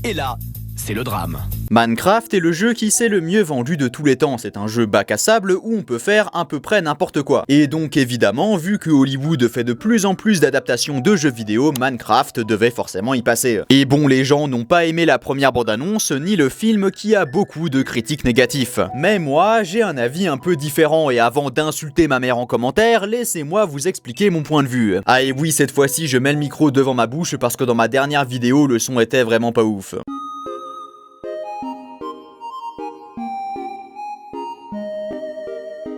et là, c'est le drame. Minecraft est le jeu qui s'est le mieux vendu de tous les temps. C'est un jeu bac à sable où on peut faire à peu près n'importe quoi. Et donc évidemment, vu que Hollywood fait de plus en plus d'adaptations de jeux vidéo, Minecraft devait forcément y passer. Et bon, les gens n'ont pas aimé la première bande-annonce, ni le film qui a beaucoup de critiques négatifs. Mais moi, j'ai un avis un peu différent et avant d'insulter ma mère en commentaire, laissez-moi vous expliquer mon point de vue. Ah et oui, cette fois-ci, je mets le micro devant ma bouche parce que dans ma dernière vidéo, le son était vraiment pas ouf.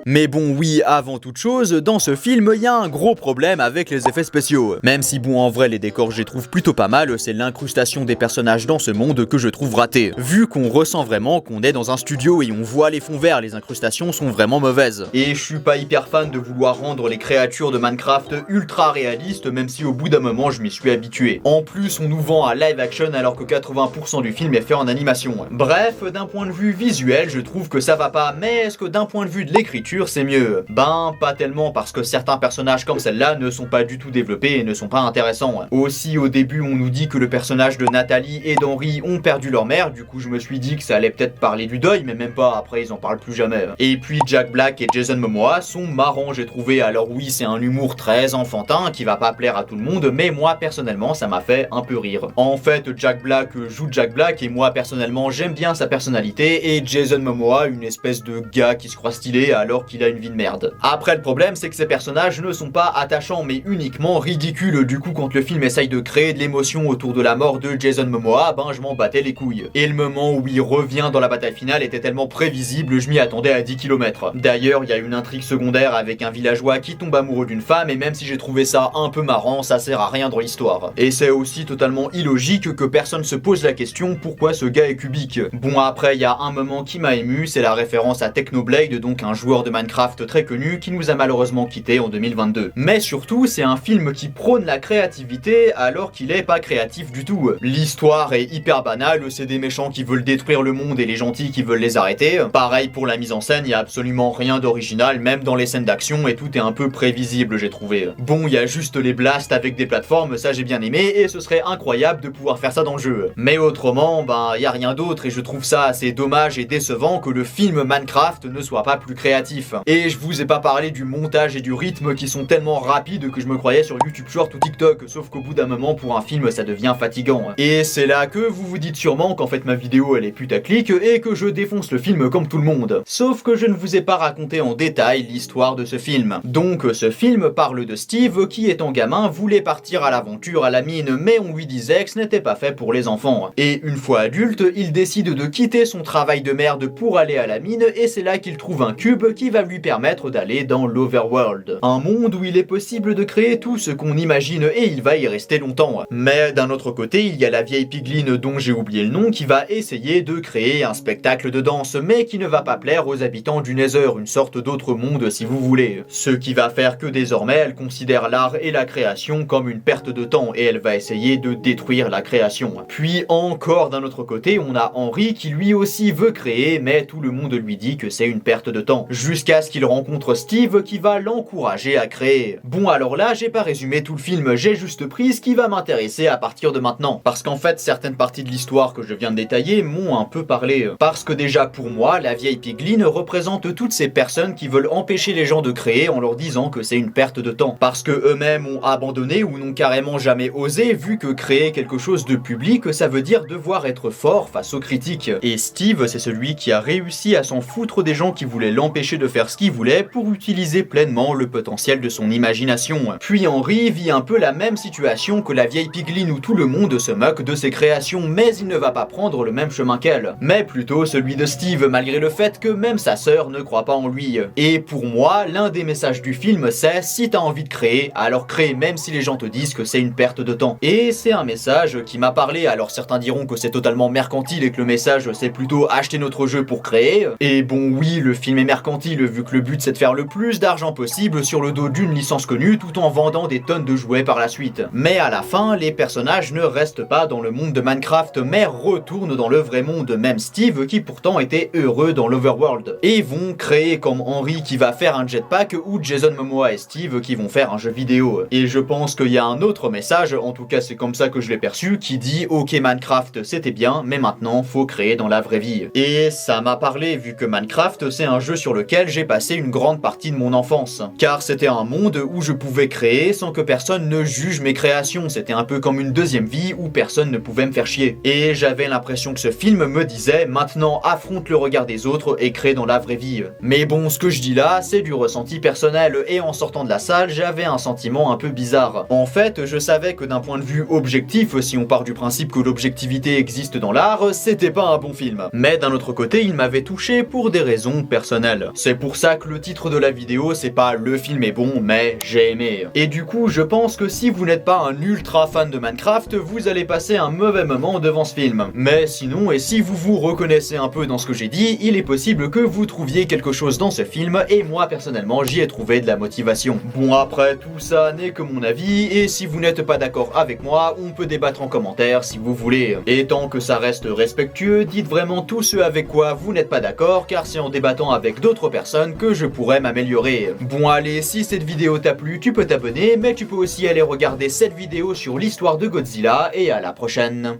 Mais bon oui, avant toute chose, dans ce film, il y a un gros problème avec les effets spéciaux. Même si bon en vrai les décors je les trouve plutôt pas mal, c'est l'incrustation des personnages dans ce monde que je trouve ratée. Vu qu'on ressent vraiment qu'on est dans un studio et on voit les fonds verts, les incrustations sont vraiment mauvaises. Et je suis pas hyper fan de vouloir rendre les créatures de Minecraft ultra réalistes, même si au bout d'un moment je m'y suis habitué. En plus on nous vend un live action alors que 80% du film est fait en animation. Bref, d'un point de vue visuel, je trouve que ça va pas, mais est-ce que d'un point de vue de l'écriture, c'est mieux? Ben, pas tellement parce que certains personnages comme celle-là ne sont pas du tout développés et ne sont pas intéressants. Aussi, au début, on nous dit que le personnage de Nathalie et d'Henri ont perdu leur mère, du coup je me suis dit que ça allait peut-être parler du deuil, mais même pas, après ils en parlent plus jamais. Et puis Jack Black et Jason Momoa sont marrants, j'ai trouvé. Alors oui, c'est un humour très enfantin qui va pas plaire à tout le monde, mais moi personnellement ça m'a fait un peu rire. En fait, Jack Black joue Jack Black et moi personnellement j'aime bien sa personnalité, et Jason Momoa une espèce de gars qui se croit stylé alors qu'il a une vie de merde. Après, le problème c'est que ces personnages ne sont pas attachants mais uniquement ridicules. Du coup, quand le film essaye de créer de l'émotion autour de la mort de Jason Momoa, ben je m'en battais les couilles. Et le moment où il revient dans la bataille finale était tellement prévisible, je m'y attendais à 10 km. D'ailleurs, il y a une intrigue secondaire avec un villageois qui tombe amoureux d'une femme, et même si j'ai trouvé ça un peu marrant, ça sert à rien dans l'histoire. Et c'est aussi totalement illogique que personne se pose la question pourquoi ce gars est cubique. Bon, après, il y a un moment qui m'a ému, c'est la référence à Technoblade, donc un joueur de Minecraft très connu qui nous a malheureusement quitté en 2022. Mais surtout, c'est un film qui prône la créativité alors qu'il est pas créatif du tout. L'histoire est hyper banale, c'est des méchants qui veulent détruire le monde et les gentils qui veulent les arrêter. Pareil pour la mise en scène, il y a absolument rien d'original, même dans les scènes d'action, et tout est un peu prévisible, j'ai trouvé. Bon, il y a juste les blasts avec des plateformes, ça j'ai bien aimé, et ce serait incroyable de pouvoir faire ça dans le jeu. Mais autrement, ben il y a rien d'autre, et je trouve ça assez dommage et décevant que le film Minecraft ne soit pas plus créatif. Et je vous ai pas parlé du montage et du rythme qui sont tellement rapides que je me croyais sur YouTube Short ou TikTok, sauf qu'au bout d'un moment pour un film ça devient fatigant. Et c'est là que vous vous dites sûrement qu'en fait ma vidéo elle est putaclic et que je défonce le film comme tout le monde. Sauf que je ne vous ai pas raconté en détail l'histoire de ce film. Donc ce film parle de Steve qui étant gamin voulait partir à l'aventure à la mine, mais on lui disait que ce n'était pas fait pour les enfants. Et une fois adulte, il décide de quitter son travail de merde pour aller à la mine, et c'est là qu'il trouve un cube qui va lui permettre d'aller dans l'Overworld. Un monde où il est possible de créer tout ce qu'on imagine, et il va y rester longtemps. Mais d'un autre côté, il y a la vieille Pigline dont j'ai oublié le nom qui va essayer de créer un spectacle de danse, mais qui ne va pas plaire aux habitants du Nether, une sorte d'autre monde si vous voulez. Ce qui va faire que désormais elle considère l'art et la création comme une perte de temps, et elle va essayer de détruire la création. Puis encore d'un autre côté, on a Henri qui lui aussi veut créer, mais tout le monde lui dit que c'est une perte de temps. Jusqu'à ce qu'il rencontre Steve qui va l'encourager à créer. Bon, alors là, j'ai pas résumé tout le film, j'ai juste pris ce qui va m'intéresser à partir de maintenant. Parce qu'en fait, certaines parties de l'histoire que je viens de détailler m'ont un peu parlé. Parce que déjà pour moi, la vieille Pigline représente toutes ces personnes qui veulent empêcher les gens de créer en leur disant que c'est une perte de temps. Parce que eux-mêmes ont abandonné ou n'ont carrément jamais osé, vu que créer quelque chose de public, ça veut dire devoir être fort face aux critiques. Et Steve, c'est celui qui a réussi à s'en foutre des gens qui voulaient l'empêcher de faire ce qu'il voulait pour utiliser pleinement le potentiel de son imagination. Puis Henri vit un peu la même situation que la vieille Pigline où tout le monde se moque de ses créations, mais il ne va pas prendre le même chemin qu'elle, mais plutôt celui de Steve, malgré le fait que même sa sœur ne croit pas en lui. Et pour moi, l'un des messages du film c'est: si t'as envie de créer, alors crée même si les gens te disent que c'est une perte de temps. Et c'est un message qui m'a parlé. Alors certains diront que c'est totalement mercantile et que le message c'est plutôt acheter notre jeu pour créer. Et bon oui, le film est mercantile facile vu que le but c'est de faire le plus d'argent possible sur le dos d'une licence connue tout en vendant des tonnes de jouets par la suite. Mais à la fin, les personnages ne restent pas dans le monde de Minecraft mais retournent dans le vrai monde, même Steve qui pourtant était heureux dans l'Overworld. Et vont créer comme Henry qui va faire un jetpack ou Jason Momoa et Steve qui vont faire un jeu vidéo. Et je pense qu'il y a un autre message, en tout cas c'est comme ça que je l'ai perçu, qui dit ok Minecraft c'était bien mais maintenant faut créer dans la vraie vie. Et ça m'a parlé vu que Minecraft c'est un jeu sur lequel j'ai passé une grande partie de mon enfance. Car c'était un monde où je pouvais créer sans que personne ne juge mes créations, c'était un peu comme une deuxième vie où personne ne pouvait me faire chier. Et j'avais l'impression que ce film me disait maintenant affronte le regard des autres et crée dans la vraie vie. Mais bon, ce que je dis là, c'est du ressenti personnel et en sortant de la salle, j'avais un sentiment un peu bizarre. En fait, je savais que d'un point de vue objectif, si on part du principe que l'objectivité existe dans l'art, c'était pas un bon film. Mais d'un autre côté, il m'avait touché pour des raisons personnelles. C'est pour ça que le titre de la vidéo, c'est pas le film est bon, mais j'ai aimé. Et du coup, je pense que si vous n'êtes pas un ultra fan de Minecraft, vous allez passer un mauvais moment devant ce film. Mais sinon, et si vous vous reconnaissez un peu dans ce que j'ai dit, il est possible que vous trouviez quelque chose dans ce film, et moi personnellement, j'y ai trouvé de la motivation. Bon, après, tout ça n'est que mon avis, et si vous n'êtes pas d'accord avec moi, on peut débattre en commentaire si vous voulez. Et tant que ça reste respectueux, dites vraiment tout ce avec quoi vous n'êtes pas d'accord, car c'est en débattant avec d'autres personnes que je pourrais m'améliorer. Bon allez, si cette vidéo t'a plu, tu peux t'abonner, mais tu peux aussi aller regarder cette vidéo sur l'histoire de Godzilla, et à la prochaine.